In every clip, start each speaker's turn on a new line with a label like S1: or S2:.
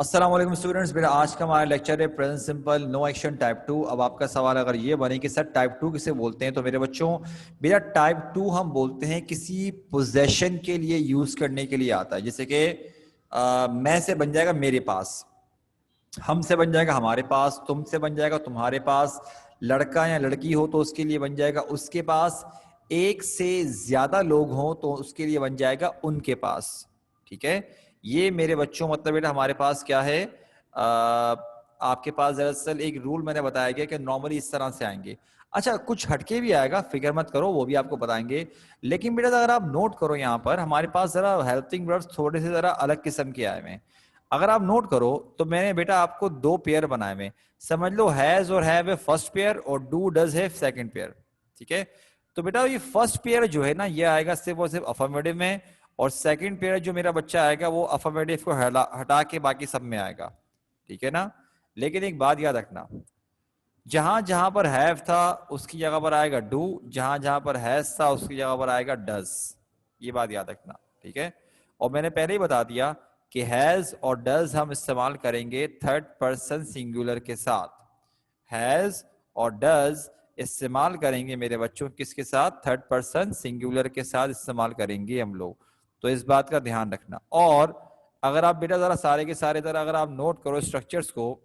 S1: अस्सलाम वालेकुम स्टूडेंट्स। मेरा आज का हमारा लेक्चर है present simple no action type 2। अब आपका सवाल अगर ये बने कि सर टाइप 2 किसे बोलते हैं, तो मेरे बच्चों मेरा टाइप 2 हम बोलते हैं किसी पोजेशन के लिए यूज करने के लिए आता है। जैसे कि मैं से बन जाएगा मेरे पास, हम से बन जाएगा हमारे पास, तुम से बन जाएगा तुम्हारे पास, लड़का या लड़की हो तो उसके लिए बन जाएगा उसके पास, एक से ज्यादा लोग हों तो उसके लिए बन जाएगा उनके पास। ठीक है, ये मेरे बच्चों मतलब बेटा हमारे पास क्या है, आपके पास दरअसल एक रूल मैंने बताया गया कि नॉर्मली इस तरह से आएंगे। अच्छा, कुछ हटके भी आएगा, फिक्र मत करो, वो भी आपको बताएंगे। लेकिन बेटा अगर आप नोट करो यहाँ पर हमारे पास जरा हेल्पिंग वर्ब्स थोड़े से जरा अलग किस्म के आए हुए हैं। अगर आप नोट करो तो मैंने बेटा आपको दो पेयर बनाए हुए, समझ लो हैज और हैव फर्स्ट पेयर और डू डज है सेकंड पेयर। ठीक है, तो बेटा ये फर्स्ट पेयर जो है ना ये आएगा सिर्फ और सिर्फ अफर्मेटिव में, और सेकंड पेयर जो मेरा बच्चा आएगा वो अफर्मेटिव को हटा के बाकी सब में आएगा। ठीक है ना, लेकिन एक बात याद रखना, जहां जहां पर हैव था उसकी जगह पर आएगा डू, जहां जहां पर हैज था उसकी जगह पर आएगा डज। ये बात याद रखना, ठीक है। और मैंने पहले ही बता दिया कि हैज और डज हम इस्तेमाल करेंगे थर्ड पर्सन सिंगुलर के साथ। हैज और डज इस्तेमाल करेंगे मेरे बच्चों किसके साथ, थर्ड पर्सन सिंगुलर के साथ इस्तेमाल करेंगे हम लोग, तो इस बात का ध्यान रखना। और अगर आप बेटा जरा सारे के सारे तरह अगर आप नोट करो स्ट्रक्चर्स को,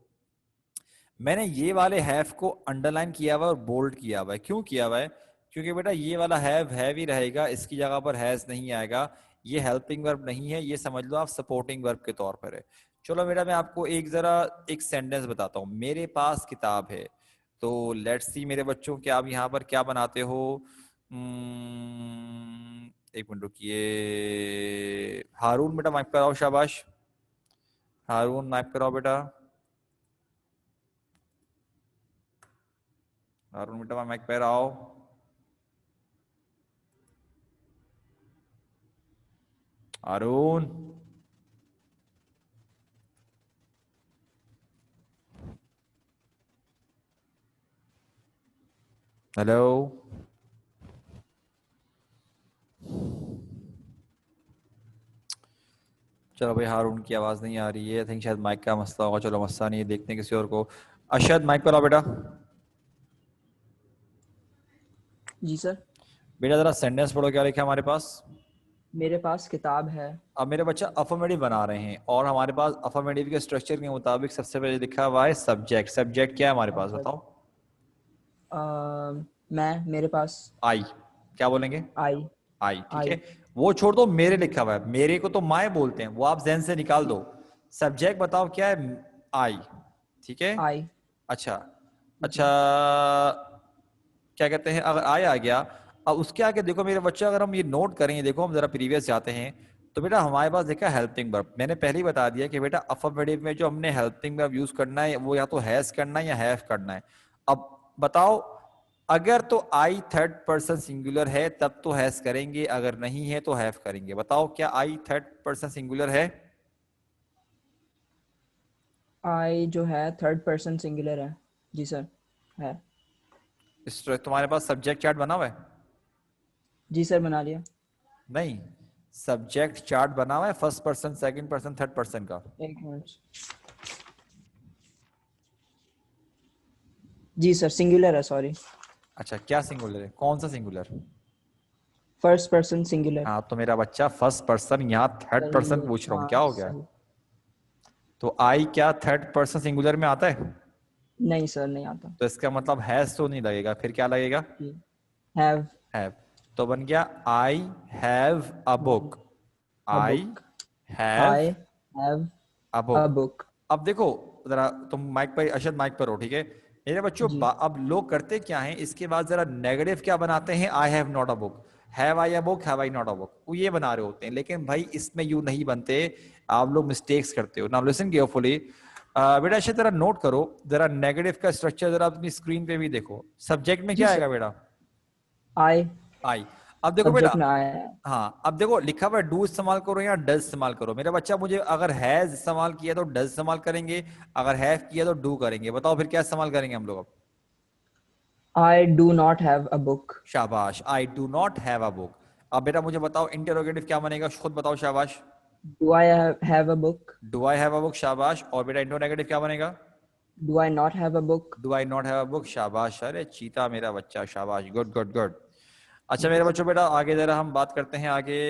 S1: मैंने ये वाले हैव को अंडरलाइन किया हुआ है और बोल्ड किया हुआ है। क्यों किया हुआ है, क्योंकि बेटा ये वाला हैव ही रहेगा, इसकी जगह पर हैज नहीं आएगा। ये हेल्पिंग वर्ब नहीं है, ये समझ लो आप सपोर्टिंग वर्ब के तौर पर है। चलो बेटा मैं आपको एक जरा एक सेंटेंस बताता हूँ, मेरे पास किताब है। तो लेट्स सी मेरे बच्चों कि आप यहाँ पर क्या बनाते हो। एक मिनट रुकिए, हारून बेटा माइक कराओ, शाबाश हारून माइक कराओ बेटा, हारून बेटा माइक पे आओ। अरुण, हेलो, चलो भाई हारून की आवाज नहीं आ रही है, आई थिंक शायद माइक का मसला होगा। चलो मसला नहीं है, देखते हैं किसी और को। अशद माइक पर आओ बेटा।
S2: जी सर।
S1: बेटा जरा सेंटेंस पढ़ो, क्या लिखा है हमारे पास।
S2: मेरे पास किताब है।
S1: अब मेरे बच्चा अफर्मेटिव बना रहे हैं और हमारे पास अफर्मेटिव के स्ट्रक्चर के मुताबिक सबसे पहले लिखा हुआ है सब्जेक्ट। सब्जेक्ट क्या है हमारे पास
S2: सब्जेक्ट।
S1: बताओ।
S2: मैं, मेरे पास।
S1: आई, क्या बोलेंगे,
S2: आई।
S1: आई। ठीक
S2: आई।
S1: है, वो छोड़ दो, मेरे लिखा हुआ है, मेरे को तो माए बोलते हैं, वो आप जहन से निकाल दो। सब्जेक्ट बताओ क्या है, आई। ठीक है,
S2: आई।
S1: अच्छा अच्छा,
S2: जी।
S1: क्या कहते हैं, अगर आई आ गया, अब उसके आगे देखो मेरे बच्चे, अगर हम ये नोट करें, देखो हम जरा प्रीवियस जाते हैं, तो बेटा हमारे पास देखा हेल्पिंग वर्ब। मैंने पहले ही बता दिया कि बेटा अफर्मेटिव में जो हमने हेल्पिंग वर्ब यूज करना है वो या तो हैज करना है या हैव करना है। अब बताओ, अगर तो आई थर्ड पर्सन सिंगुलर है तब तो हैज करेंगे, अगर नहीं है तो हैव करेंगे। बताओ क्या आई थर्ड पर्सन सिंगुलर है।
S2: आई जो है थर्ड पर्सन सिंगुलर है। जी सर, है।
S1: तुम्हारे पास सब्जेक्ट चार्ट बना हुआ है।
S2: जी सर, बना लिया।
S1: नहीं, सब्जेक्ट चार्ट बना हुआ है first person second person third person का।
S2: एक मिनट। जी सर, सिंगुलर है, सॉरी।
S1: अच्छा, क्या सिंगुलर है, कौन सा सिंगुलर।
S2: First person singular.
S1: हाँ तो मेरा बच्चा फर्स्ट पर्सन, यहाँ थर्ड
S2: सही
S1: पर्सन
S2: है।
S1: पूछ रहा हूँ, क्या
S2: हाँ
S1: हो गया।
S2: सही।
S1: तो आई क्या थर्ड पर्सन सिंगुलर में आता है,
S2: नहीं सर, नहीं आता।
S1: तो इसका मतलब हैज तो नहीं लगेगा, फिर क्या लगेगा,
S2: जी। हैव।
S1: हैव। तो बन गया I have a book,
S2: a
S1: I
S2: book.
S1: Have
S2: I have
S1: a
S2: a
S1: book.
S2: Book.
S1: अब देखो जरा, तुम माइक पर, अशद माइक पर हो, ठीक है। मेरे बच्चों
S2: जी।
S1: अब लोग करते क्या हैं, इसके बाद जरा नेगेटिव क्या बनाते हैं, I have not a book, have I a book, have I not a book, वो ये बना रहे होते हैं। लेकिन भाई इसमें यू नहीं बनते, आप लोग मिस्टेक्स करते हो। नाउ लिसन केयरफुली, बेटा अच्छा जरा नोट करो, जरा नेगेटिव का स्ट्रक्चर जरा अपनी स्क्रीन पे भी देखो। सब्जेक्ट में
S2: जी
S1: क्या
S2: सर।
S1: आएगा बेटा,
S2: आई।
S1: आई। अब देखो बेटा,
S2: सब्जेक्ट में आया है।
S1: हाँ अब देखो लिखा हुआ है डू इस्तेमाल करो या डज इस्तेमाल करो। मेरा बच्चा मुझे अगर हैज इस्तेमाल किया तो डज इस्तेमाल करेंगे, अगर हैव किया तो डू करेंगे। बताओ फिर क्या इस्तेमाल करेंगे हम लोग अब।
S2: I do not have a book.
S1: शाबाश, I do not have a book. अब बेटा मुझे बताओ इंटेरोगेटिव क्या बनेगा, खुद बताओ, शाबाश।
S2: Do I have a book?
S1: Do I have a book, शाबाश। और बेटा इंट्रोनेगेटिव क्या बनेगा?
S2: Do I not have a book?
S1: Do I not have a book, शाबाश। अरे चीता मेरा बच्चा, शाबाश, गुड गुड गुड। अच्छा
S2: जी
S1: मेरे
S2: सर।
S1: बच्चों, बेटा आगे जरा हम बात करते हैं आगे।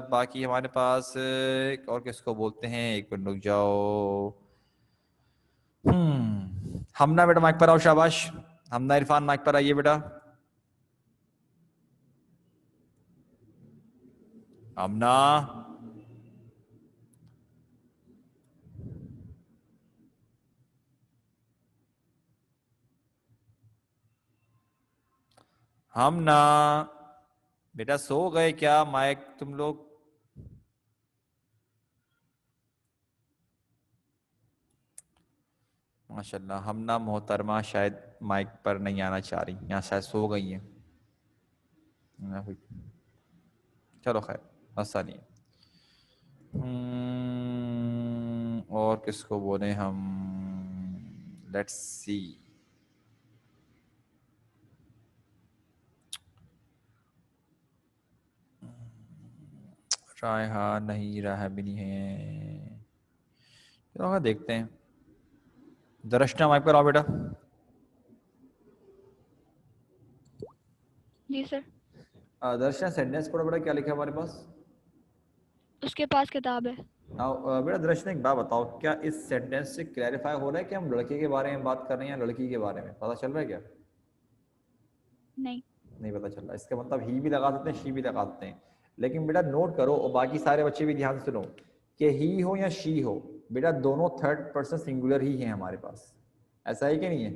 S1: बाकी हमारे पास और किसको बोलते हैं, एक मिनट रुक जाओ। हमना बेटा माइक पर आओ, शाबाश। हमना इरफान माइक पर आइए बेटा। हमना, हमना बेटा सो गए क्या माइक तुम लोग? माशाल्लाह, हमना मोहतरमा शायद माइक पर नहीं आना चाह रही, यहाँ शायद सो गई हैं। चलो खैर, मसला नहीं है। और किसको बोले हम? Let's see. रायहा नहीं, राह भी नहीं है। चलो हाँ, देखते हैं। दर्शना माइक पर आओ बेटा।
S3: जी सर।
S1: दर्शना सेंटेंस पढ़ो बेटा, क्या लिखा है हमारे पास?
S3: उसके पास किताब है।
S1: बेटा दर्शना एक बात बताओ, क्या इस सेंटेंस से क्लैरिफाई हो रहा है कि हम लड़के के बारे में बात कर रहे हैं या लड़की के बारे में? पता चल रहा है क्या?
S3: नहीं।
S1: नहीं पता चल रहा। इसका मतलब ही भी लगा सकते हैं, शी भी लगा सकते हैं। लेकिन बेटा नोट करो, और बाकी सारे बच्चे भी ध्यान से सुनो, कि ही हो या शी हो, बेटा दोनों थर्ड पर्सन सिंगुलर ही हैं हमारे पास। ऐसा है कि नहीं है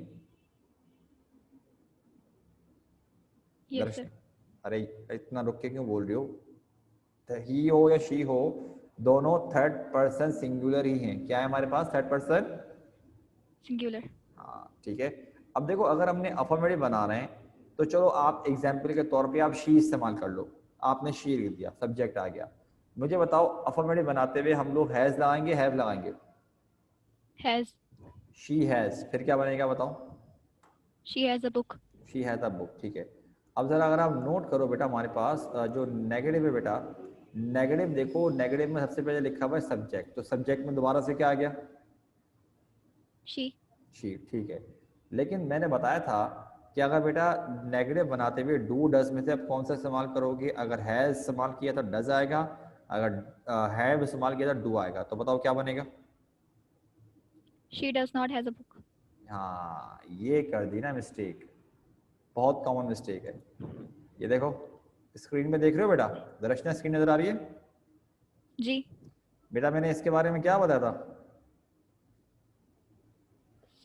S3: यस सर।
S1: दर्शन? अरे इतना रुक के क्यों बोल रही हो? ही हो या शी हो, दोनों थर्ड पर्सन सिंगुलर ही हैं। क्या है हमारे पास? Third person
S3: singular.
S1: हाँ, ठीक है। अब देखो, अगर हमने अफर्मेटिव बना रहे हैं, तो चलो आप एग्जाम्पल के तौर पे आप शी इस्तेमाल कर लो। आपने शी लिख दिया, सब्जेक्ट आ गया। मुझे बताओ, अफर्मेटिव बनाते हुए हम लोग हैज लगाएंगे, हैव लगाएंगे?
S3: हैज।
S1: शी हैज, फिर क्या बनेगा बताओ?
S3: She has a book.
S1: She has a book, ठीक है। अब जरा अगर आप नोट करो बेटा, हमारे पास जो नेगेटिव है बेटा, नेगेटिव देखो, नेगेटिव में सबसे पहले लिखा हुआ है सब्जेक्ट, तो सब्जेक्ट में दोबारा से क्या आ गया?
S3: शी।
S1: शी, ठीक है। लेकिन मैंने बताया था कि अगर बेटा नेगेटिव बनाते हुए डू डज में से आप कौन सा इस्तेमाल करोगे? अगर हैज इस्तेमाल किया तो डज आएगा, अगर हैव इस्तेमाल किया तो डू आएगा। तो बताओ क्या बनेगा?
S3: She does not has a book.
S1: हाँ, ये कर दी ना मिस्टेक, बहुत कॉमन मिस्टेक है। ये देखो, स्क्रीन में देख रहे हो बेटा? दर्शना स्क्रीन नजर आ रही है?
S3: जी।
S1: बेटा मैंने इसके बारे में क्या बताया था?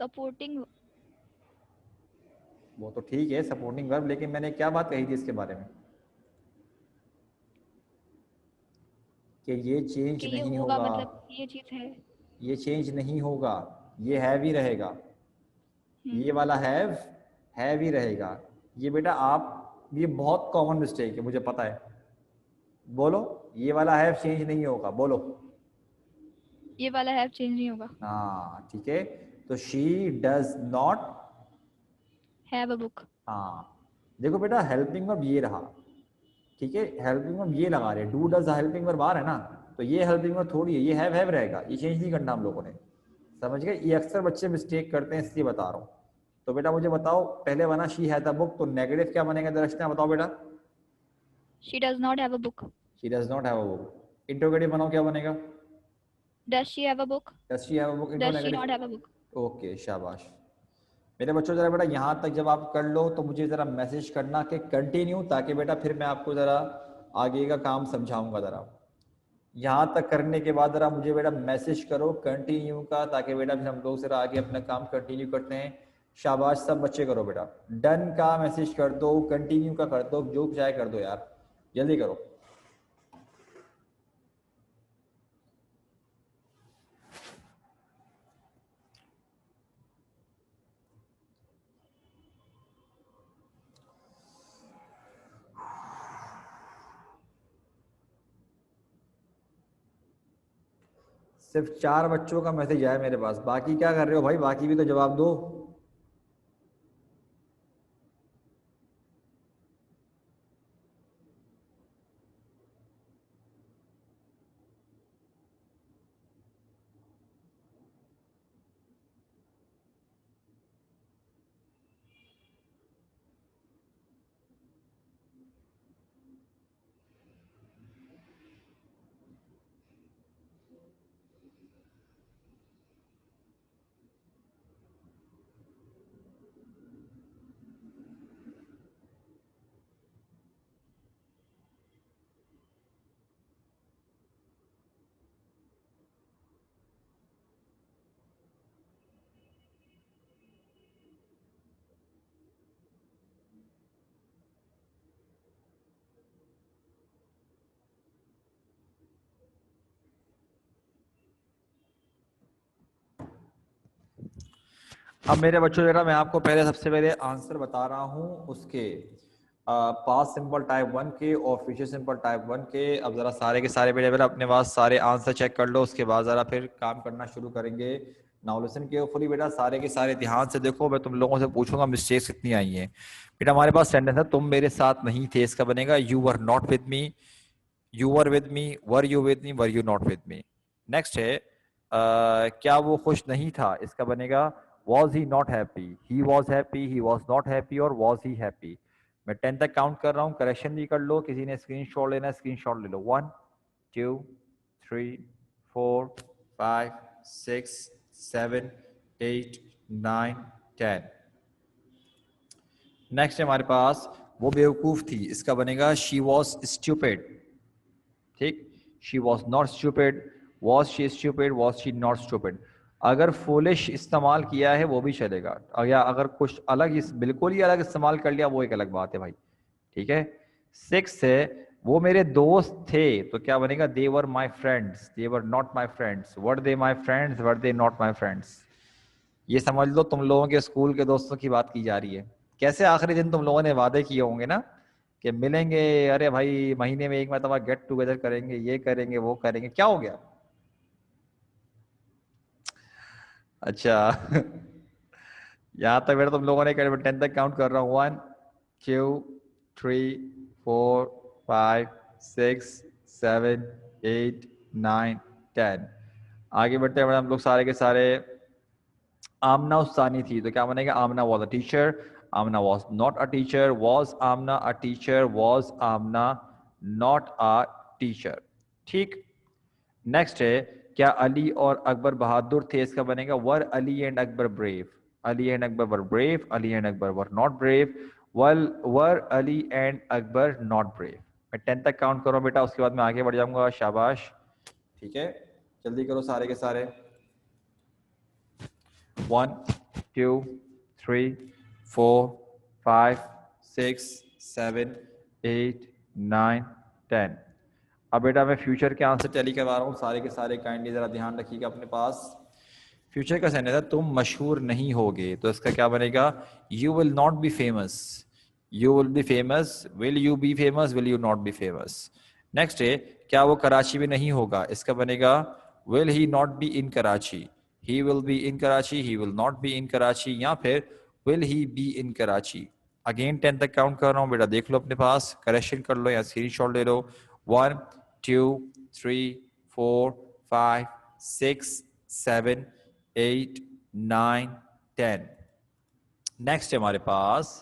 S3: सपोर्टिंग।
S1: वो तो ठीक है, सपोर्टिंग वर्ब, लेकिन मैंने क्या बात कही थी इसके बारे में? कि ये चेंज
S3: कि ये
S1: नहीं
S3: होगा,
S1: होगा,
S3: मतलब ये चीज है।
S1: ये चेंज नहीं होगा, ये हैव ही रहेगा। ये वाला हैव ही रहेगा। ये बेटा आप, ये बहुत कॉमन मिस्टेक है, मुझे पता है। बोलो, ये वाला हैव चेंज नहीं होगा, बोलो।
S3: ये वाला हैव चेंज नहीं होगा।
S1: हाँ ठीक है। तो she does not
S3: have a book.
S1: हाँ, देखो बेटा हेल्पिंग वर्ब ये रहा, ठीक है। हेल्पिंग वर्ब ये लगा रहे, डू डज हेल्पिंग वर्ब आ रहा है ना, तो ये हेल्पिंग वर्ब थोड़ी है, ये हैव रहेगा, ये चेंज नहीं करना हम लोगों ने। समझ गए? ये अक्सर बच्चे मिस्टेक करते हैं, इसलिए बता रहा हूँ। तो बेटा मुझे बताओ, पहले बना शी हैज अ बुक, तो नेगेटिव क्या बनेगा दर्शना, बताओ बेटा?
S3: She does not have a book.
S1: She does not have a book. Interrogative बनाओ, क्या बनेगा?
S3: Does she have a book.
S1: Does she have a book, intro
S3: does she not
S1: negative.
S3: Have a book.
S1: Okay, शाबाश। मेरे बच्चों जरा बेटा यहाँ तक जब आप कर लो तो मुझे ज़रा मैसेज करना कि कंटिन्यू, ताकि बेटा फिर मैं आपको ज़रा आगे का काम समझाऊंगा। ज़रा यहाँ तक करने के बाद ज़रा मुझे बेटा मैसेज करो कंटिन्यू का, ताकि बेटा फिर हम लोग ज़रा आगे अपना काम कंटिन्यू करते हैं। शाबाश, सब बच्चे करो बेटा, डन का मैसेज कर दो, कंटिन्यू का कर दो, जो चाहे कर दो यार, जल्दी करो। सिर्फ 4 बच्चों का मैसेज आया मेरे पास, बाकी क्या कर रहे हो भाई? बाकी भी तो जवाब दो। अब मेरे बच्चों बेटा मैं आपको पहले सबसे पहले आंसर बता रहा हूँ उसके पास्ट सिंपल टाइप 1 के और फ्यूचर सिंपल टाइप 1 के। अब जरा सारे के सारे बेटा अपने पास सारे आंसर चेक कर लो, उसके बाद जरा फिर काम करना शुरू करेंगे। नाउ लिसन केयरफुली बेटा, सारे के सारे ध्यान से देखो। मैं तुम लोगों से पूछूंगा मिस्टेक्स कितनी आई हैं। बेटा हमारे पास सेंटेंस है तुम मेरे साथ नहीं थे, इसका बनेगा you were not with me, you were with me, were you with me, were you not with me. Next है क्या वो खुश नहीं था, इसका बनेगा was he not happy, he was happy, he was not happy और वॉज ही हैप्पी। मैं 10 तक काउंट कर रहा हूँ, करेक्शन भी कर लो। किसी ने स्क्रीनशॉट लेना है स्क्रीनशॉट ले लो। 1 2 3 4 5 6 7 8 9 10। नेक्स्ट है हमारे पास वो बेवकूफ थी, इसका बनेगा शी वॉज स्टूपिड। ठीक, she was not stupid, was she stupid, was she not stupid. अगर फुलिश इस्तेमाल किया है वो भी चलेगा, या अगर कुछ अलग बिल्कुल ही अलग इस्तेमाल कर लिया वो एक अलग बात है भाई। ठीक है। 6 है वो मेरे दोस्त थे, तो क्या बनेगा they were my friends, they were not my friends, were they my friends, were they not my friends. ये समझ लो तुम लोगों के स्कूल के दोस्तों की बात की जा रही है। कैसे आखिरी दिन तुम लोगों ने वादे किए होंगे ना कि मिलेंगे, अरे भाई महीने में एक मरतबा गेट टुगेदर करेंगे, ये करेंगे वो करेंगे, क्या हो गया? अच्छा यहाँ तक बेटा तुम लोगों ने 10 तक काउंट कर रहा हूँ। 1 2 3 4 5 6 7 8 9 10। आगे बढ़ते हैं हम लोग सारे के सारे। आमना उस्तानी थी, तो क्या बनेगा Amna was a teacher, Amna was not a teacher, was Amna a teacher, was Amna not a teacher. ठीक। नेक्स्ट है क्या अली और अकबर बहादुर थे, इसका बनेगा were Ali and Akbar brave, Ali and Akbar were brave, Ali and Akbar were not brave, were Ali and Akbar not brave. मैं 10 तक काउंट करूँ बेटा, उसके बाद मैं आगे बढ़ जाऊंगा। शाबाश, ठीक है, जल्दी करो सारे के सारे। 1 2 3 4 5 6 7 8 9 10। अब बेटा मैं फ्यूचर के आंसर टैली करवा रहा हूँ, सारे के सारे काइंडली जरा ध्यान रखिएगा अपने पास। फ्यूचर का सेंटेंस है तुम मशहूर नहीं होगे, तो इसका क्या बनेगा you will not be famous, you will be famous, will you be famous, will you not be famous. Next है क्या वो कराची में नहीं होगा, इसका बनेगा will he not be in Karachi, he will be in Karachi, he will not be in Karachi, या फिर will he be in Karachi. Again 10 तक काउंट कर रहा हूँ बेटा, देख लो अपने पास, करेक्शन कर लो या स्क्रीनशॉट ले लो। 1 2 3 4 5 6 7 8 9 10। नेक्स्ट है हमारे पास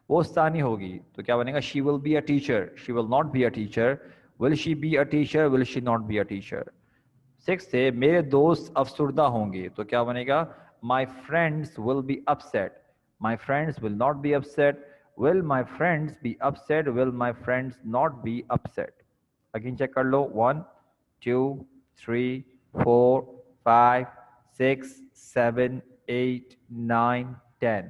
S1: वो स्थानी होगी, तो क्या बनेगा she will be a teacher, she will not be a teacher, will she be a teacher, will she not be a teacher. 6 है मेरे दोस्त अफसुर्दा होंगे, तो क्या बनेगा my friends will be upset, my friends will not be upset, will my friends be upset, will my friends not be upset. Again check कर लो। 1 2 3 4 5 6 7 8 9 10।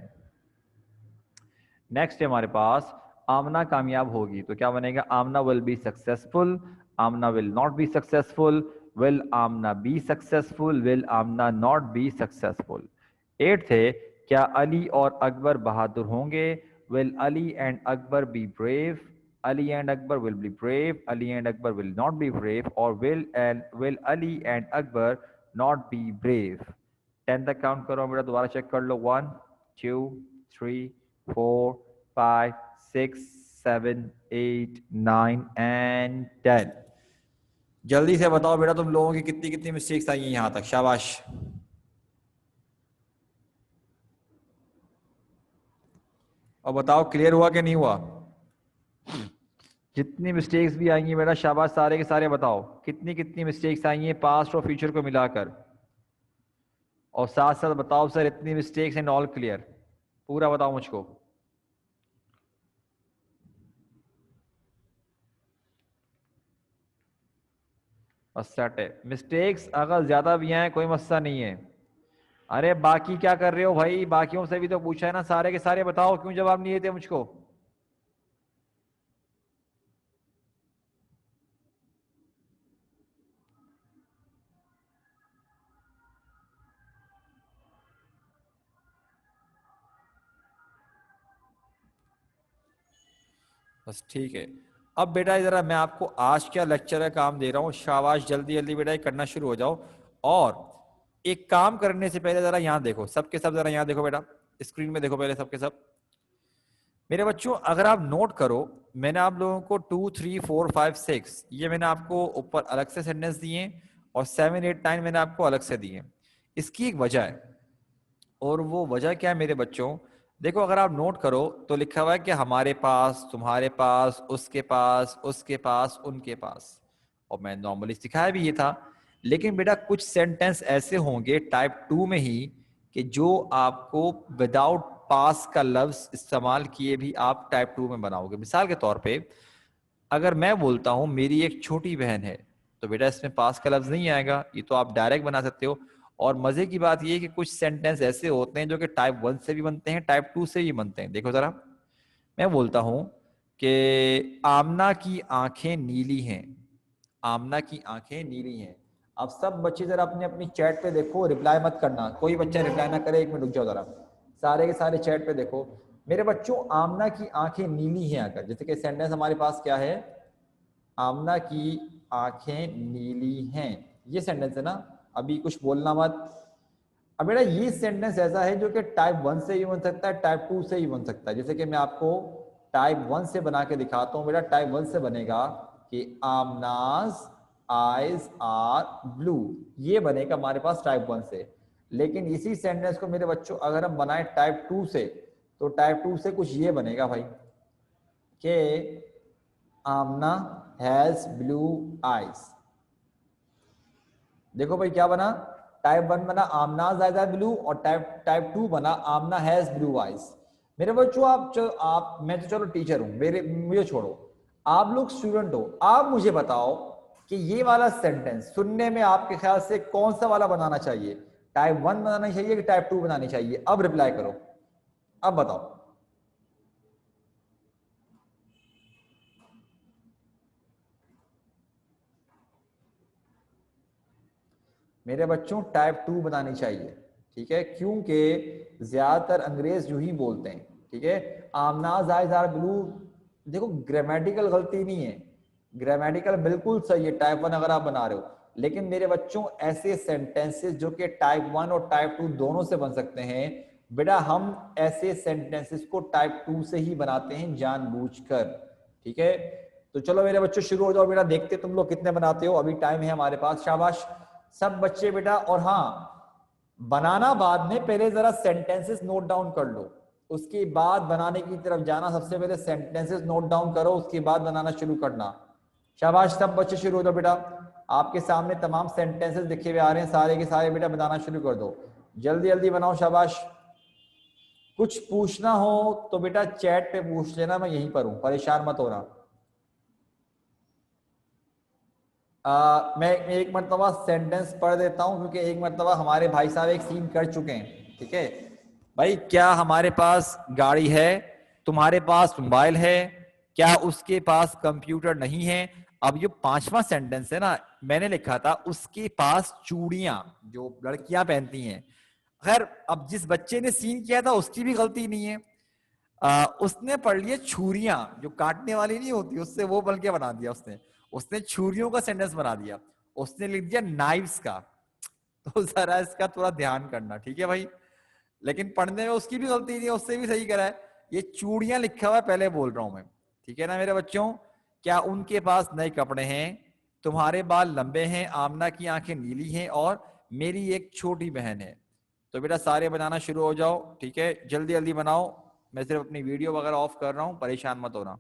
S1: नेक्स्ट है हमारे पास आमना कामयाब होगी, तो क्या बनेगा Amna will be successful, Amna will not be successful, will Amna be successful, will Amna not be successful. 8 है क्या अली और अकबर बहादुर होंगे, will Ali and Akbar be brave, Ali and Akbar will be brave, Ali and Akbar will not be brave, और will Ali and Akbar not be brave. 10 तक count करो बेटा, दोबारा चेक कर लो। 1 2 3 4 5 6 7 8 9 एंड 10। जल्दी से बताओ बेटा तुम लोगों की कितनी कितनी मिस्टेक्स आई हैं यहां तक, शाबाश। और बताओ क्लियर हुआ कि नहीं हुआ? जितनी मिस्टेक्स भी आई हैं बेटा शाबाश, सारे के सारे बताओ कितनी कितनी मिस्टेक्स आई हैं पास्ट और फ्यूचर को मिलाकर, और साथ साथ बताओ सर इतनी मिस्टेक्स एंड ऑल क्लियर, पूरा बताओ मुझको। बस सेट है। मिस्टेक्स अगर ज्यादा भी हैं कोई मसला नहीं है। अरे बाकी क्या कर रहे हो भाई, बाकियों से भी तो पूछा है ना, सारे के सारे बताओ, क्यों जवाब नहीं देते मुझको? बस ठीक है। अब बेटा जरा मैं आपको आज क्या लेक्चर का काम दे रहा हूँ, शाबाश, जल्दी जल्दी बेटा ये करना शुरू हो जाओ। और एक काम करने से पहले जरा यहाँ देखो, सबके सब जरा यहाँ देखो बेटा, स्क्रीन में देखो पहले सबके सब। मेरे बच्चों अगर आप नोट करो, मैंने आप लोगों को 2, 3, 4, 5, 6 ये मैंने आपको ऊपर अलग से सेंटेंस दिए और 7, 8, 9 मैंने आपको अलग से दिए। इसकी एक वजह है, और वो वजह क्या है मेरे बच्चों, देखो अगर आप नोट करो तो लिखा हुआ है कि हमारे पास, तुम्हारे पास, उसके पास, उसके पास, उनके पास। और मैं नॉर्मली सिखाया भी ये था, लेकिन बेटा कुछ सेंटेंस ऐसे होंगे टाइप 2 में ही कि जो आपको विदाउट पास का लफ्ज इस्तेमाल किए भी आप टाइप 2 में बनाओगे। मिसाल के तौर पे अगर मैं बोलता हूं मेरी एक छोटी बहन है, तो बेटा इसमें पास का लफ्ज नहीं आएगा, ये तो आप डायरेक्ट बना सकते हो। और मजे की बात ये है कि कुछ सेंटेंस ऐसे होते हैं जो कि टाइप 1 से भी बनते हैं, टाइप 2 से भी बनते हैं। देखो जरा, मैं बोलता हूं कि आमना की आंखें नीली हैं, आमना की आंखें नीली हैं। अब सब बच्चे जरा अपने अपनी चैट पे देखो, रिप्लाई मत करना, कोई बच्चा रिप्लाई ना करे, 1 मिनट रुक जाओ जरा, सारे के सारे चैट पे देखो। मेरे बच्चों आमना की आंखें नीली हैं, अगर जैसे कि सेंटेंस हमारे पास क्या है, आमना की आंखें नीली हैं, ये सेंटेंस है ना, अभी कुछ बोलना मत। अब बेटा ये सेंटेंस ऐसा है जो कि टाइप 1 से ही बन सकता है, टाइप 2 से ही बन सकता है। जैसे कि मैं आपको टाइप 1 से बना के दिखाता हूं। बेटा टाइप 1 से बनेगा कि आमनाज आईज आर ब्लू, ये बनेगा हमारे पास टाइप 1 से। लेकिन इसी सेंटेंस को मेरे बच्चों अगर हम बनाए टाइप 2 से, तो टाइप 2 से कुछ ये बनेगा भाई कि आमना हैज ब्लू आईज। देखो भाई क्या बना, टाइप 1 बना आमनाज आइज आर ब्लू, और टाइप 2 बना आमना हैज ब्लू आइज। मेरे बच्चों आप मैं तो चलो टीचर हूं, मेरे मुझे छोड़ो, आप लोग स्टूडेंट हो, आप मुझे बताओ कि ये वाला सेंटेंस सुनने में आपके ख्याल से कौन सा वाला बनाना चाहिए, टाइप 1 बनाना चाहिए कि टाइप 2 बनानी चाहिए? अब रिप्लाई करो, अब बताओ। मेरे बच्चों टाइप 2 बनानी चाहिए, ठीक है, क्योंकि ज्यादातर अंग्रेज यूं ही बोलते हैं, ठीक है। आमनाज आइज आर ब्लू, देखो ग्रामेटिकल गलती नहीं है, ग्रामेटिकल बिल्कुल सही है टाइप 1 अगर आप बना रहे हो। लेकिन मेरे बच्चों ऐसे सेंटेंसेस जो कि टाइप 1 और टाइप 2 दोनों से बन सकते हैं, बेटा हम ऐसे सेंटेंसेस को टाइप 2 से ही बनाते हैं जानबूझकर, ठीक है। तो चलो मेरे बच्चों शुरू हो जाओ बेटा, देखते तुम लोग कितने बनाते हो, अभी टाइम है हमारे पास, शाबाश सब बच्चे बेटा। और हाँ, बनाना बाद में, पहले जरा सेंटेंसेस नोट डाउन कर लो, उसके बाद बनाने की तरफ जाना। सबसे पहले सेंटेंसेस नोट डाउन करो, उसके बाद बनाना शुरू करना। शाबाश सब बच्चे शुरू हो जाओ बेटा, आपके सामने तमाम सेंटेंसेस लिखे हुए आ रहे हैं, सारे के सारे बेटा बनाना शुरू कर दो, जल्दी जल्दी बनाओ, शाबाश। कुछ पूछना हो तो बेटा चैट पे पूछ लेना, मैं यहीं पर हूं, परेशान मत होना। मैं एक मरतबा सेंटेंस पढ़ देता हूं, क्योंकि एक मरतबा हमारे भाई साहब एक सीन कर चुके हैं, ठीक है भाई। क्या हमारे पास गाड़ी है, तुम्हारे पास मोबाइल है, क्या उसके पास कंप्यूटर नहीं है? अब ये 5वां सेंटेंस है ना, मैंने लिखा था उसके पास चूड़ियां जो लड़कियां पहनती हैं। खैर अब जिस बच्चे ने सीन किया था उसकी भी गलती नहीं है, उसने पढ़ लिया छुरियां जो काटने वाली नहीं होती, उससे वो बन के बना दिया उसने, उसने छुरियों का सेंटेंस बना दिया, उसने लिख दिया नाइफ्स का। तो जरा इसका थोड़ा ध्यान करना, ठीक है भाई। लेकिन पढ़ने में उसकी भी गलती नहीं है, उससे भी सही करा है, ये चूड़ियां लिखा हुआ है पहले बोल रहा हूं मैं, ठीक है ना मेरे बच्चों। क्या उनके पास नए कपड़े हैं, तुम्हारे बाल लंबे हैं, आमना की आंखें नीली हैं, और मेरी एक छोटी बहन है। तो बेटा सारे बनाना शुरू हो जाओ, ठीक है, जल्दी जल्दी बनाओ। मैं सिर्फ अपनी वीडियो वगैरह ऑफ कर रहा हूं, परेशान मत होना।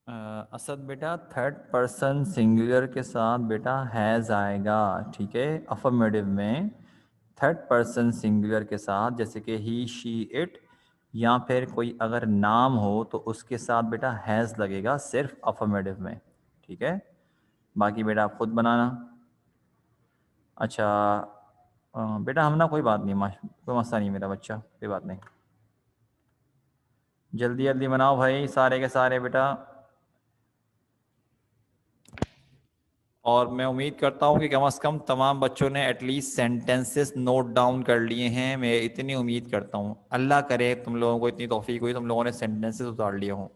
S1: असद बेटा थर्ड पर्सन सिंगुलर के साथ बेटा हैज़ आएगा, ठीक है। अफर्मेटिव में थर्ड पर्सन सिंगुलर के साथ जैसे कि ही शी इट या फिर कोई अगर नाम हो तो उसके साथ बेटा हैज़ लगेगा सिर्फ अफर्मेटिव में, ठीक है। बाकी बेटा आप खुद बनाना। अच्छा बेटा हम ना कोई बात नहीं, कोई मसला नहीं मेरा बच्चा, कोई बात नहीं। जल्दी जल्दी बनाओ भाई सारे के सारे बेटा। और मैं उम्मीद करता हूँ कि कम से कम तमाम बच्चों ने एटलीस्ट सेंटेंसेस नोट डाउन कर लिए हैं। मैं इतनी उम्मीद करता हूँ, अल्लाह करे तुम लोगों को इतनी तौफीक हुई तुम लोगों ने सेंटेंसेस उतार लिए हों।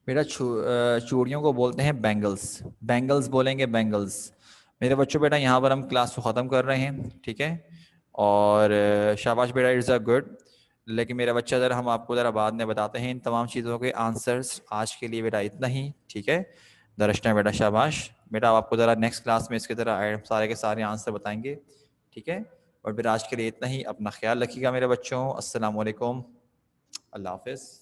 S1: बेटा चूड़ियों को बोलते हैं बैंगल्स, बैंगल्स बोलेंगे बैंगल्स। मेरे बच्चों बेटा यहाँ पर हम क्लास को ख़त्म कर रहे हैं, ठीक है। और शाबाश बेटा, इट्स अ गुड। लेकिन मेरा बच्चा ज़रा हम आपको ज़रा बाद में बताते हैं इन तमाम चीज़ों के आंसर्स। आज के लिए बेटा इतना ही, ठीक है। दरअसल बेटा शाबाश बेटा, आपको ज़रा नेक्स्ट क्लास में इसके ज़रा सारे के सारे आंसर बताएंगे, ठीक है। और फिर आज के लिए इतना ही। अपना ख्याल रखिएगा मेरे बच्चों। अस्सलाम वालेकुम, अल्लाह हाफ़िज़।